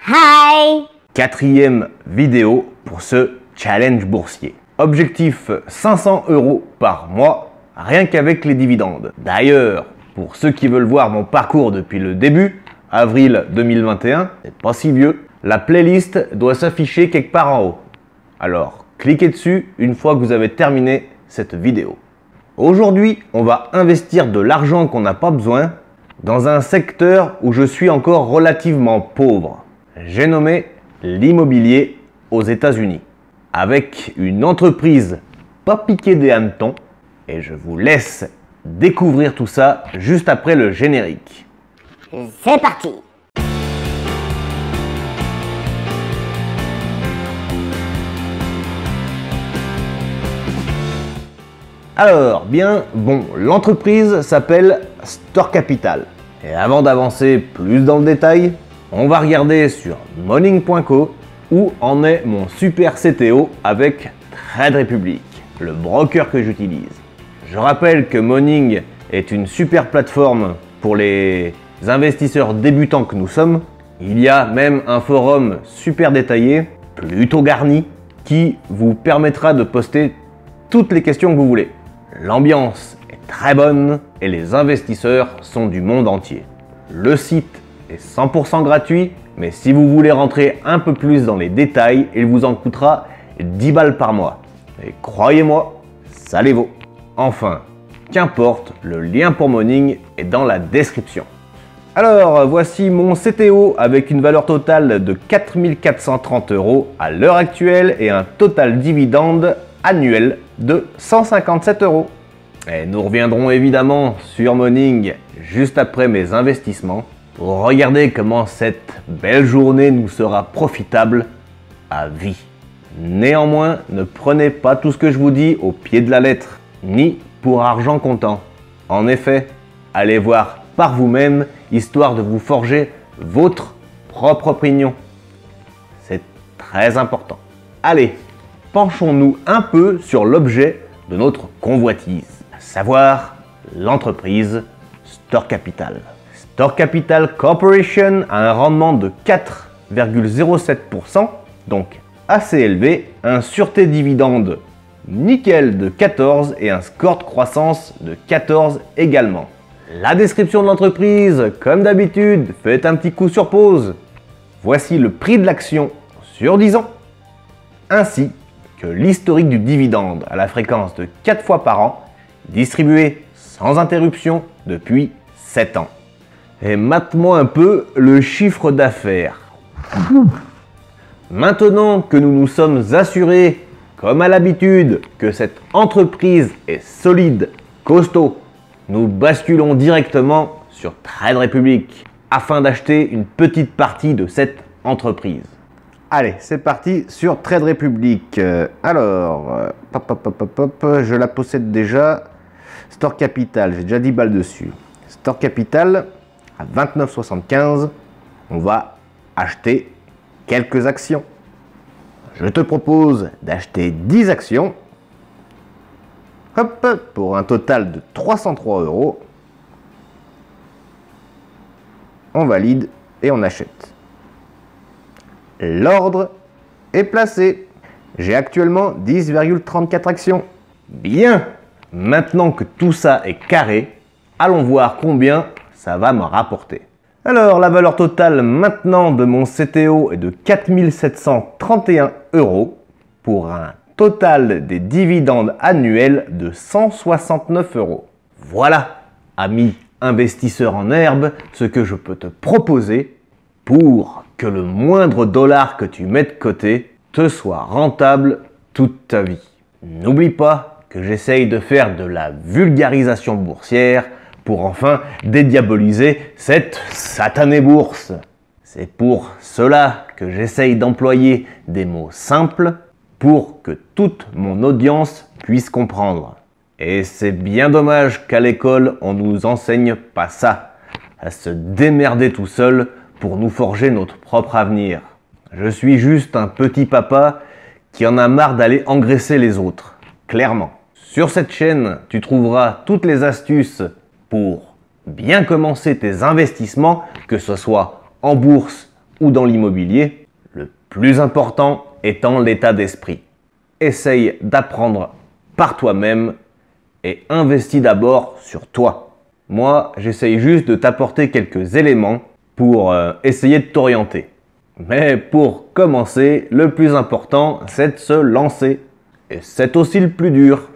Hi! Quatrième vidéo pour ce challenge boursier. Objectif 500 € par mois, rien qu'avec les dividendes. D'ailleurs, pour ceux qui veulent voir mon parcours depuis le début, avril 2021, c'est pas si vieux, la playlist doit s'afficher quelque part en haut. Alors, cliquez dessus une fois que vous avez terminé cette vidéo. Aujourd'hui, on va investir de l'argent qu'on n'a pas besoin dans un secteur où je suis encore relativement pauvre. J'ai nommé l'immobilier aux États-Unis, avec une entreprise pas piquée des hannetons, et je vous laisse découvrir tout ça juste après le générique. C'est parti! Alors, l'entreprise s'appelle Store Capital. Et avant d'avancer plus dans le détail, on va regarder sur Morning.co où en est mon super CTO avec Trade Republic, le broker que j'utilise. Je rappelle que Morning est une super plateforme pour les investisseurs débutants que nous sommes. Il y a même un forum super détaillé, plutôt garni, qui vous permettra de poster toutes les questions que vous voulez. L'ambiance est très bonne et les investisseurs sont du monde entier. Le site est 100% gratuit, mais si vous voulez rentrer un peu plus dans les détails, il vous en coûtera 10 balles par mois. Et croyez-moi, ça les vaut. Enfin, qu'importe, le lien pour Morning est dans la description. Alors, voici mon CTO avec une valeur totale de 4 430 € à l'heure actuelle et un total dividende annuel de 157 €. Et nous reviendrons évidemment sur Morning juste après mes investissements pour regarder comment cette belle journée nous sera profitable à vie. Néanmoins, ne prenez pas tout ce que je vous dis au pied de la lettre, ni pour argent comptant. En effet, allez voir par vous-même, histoire de vous forger votre propre opinion. C'est très important. Allez, penchons-nous un peu sur l'objet de notre convoitise, à savoir l'entreprise Store Capital. Store Capital Corporation a un rendement de 4,07%, donc assez élevé, un sûreté dividende nickel de 14 et un score de croissance de 14 également. La description de l'entreprise, comme d'habitude, faites un petit coup sur pause. Voici le prix de l'action sur 10 ans, ainsi que l'historique du dividende à la fréquence de 4 fois par an, distribué sans interruption depuis 7 ans. Et mate-moi un peu le chiffre d'affaires. Maintenant que nous nous sommes assurés, comme à l'habitude, que cette entreprise est solide, costaud, nous basculons directement sur Trade Republic afin d'acheter une petite partie de cette entreprise. Allez, c'est parti sur Trade Republic. Je la possède déjà. Store Capital, j'ai déjà 10 balles dessus. Store Capital, à 29,75, on va acheter quelques actions. Je te propose d'acheter 10 actions. Hop, pour un total de 303 €. On valide et on achète. L'ordre est placé. J'ai actuellement 10,34 actions. Bien! Maintenant que tout ça est carré, allons voir combien ça va me rapporter. Alors, la valeur totale maintenant de mon CTO est de 4 731 € pour un total des dividendes annuels de 169 €. Voilà, ami investisseur en herbe, ce que je peux te proposer pour que le moindre dollar que tu mets de côté te soit rentable toute ta vie. N'oublie pas que j'essaye de faire de la vulgarisation boursière pour enfin dédiaboliser cette satanée bourse. C'est pour cela que j'essaye d'employer des mots simples pour que toute mon audience puisse comprendre. Et c'est bien dommage qu'à l'école on nous enseigne pas ça, à se démerder tout seul pour nous forger notre propre avenir. Je suis juste un petit papa qui en a marre d'aller engraisser les autres, clairement. Sur cette chaîne, tu trouveras toutes les astuces pour bien commencer tes investissements, que ce soit en bourse ou dans l'immobilier, le plus important étant l'état d'esprit. Essaye d'apprendre par toi-même et investis d'abord sur toi. Moi, j'essaye juste de t'apporter quelques éléments pour essayer de t'orienter. Mais pour commencer, le plus important, c'est de se lancer. Et c'est aussi le plus dur.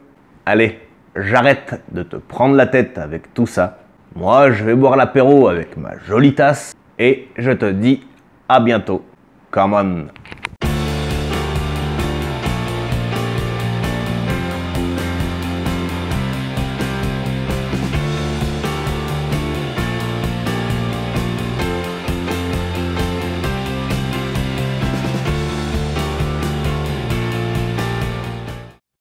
Allez, j'arrête de te prendre la tête avec tout ça. Moi, je vais boire l'apéro avec ma jolie tasse et je te dis à bientôt. Come on!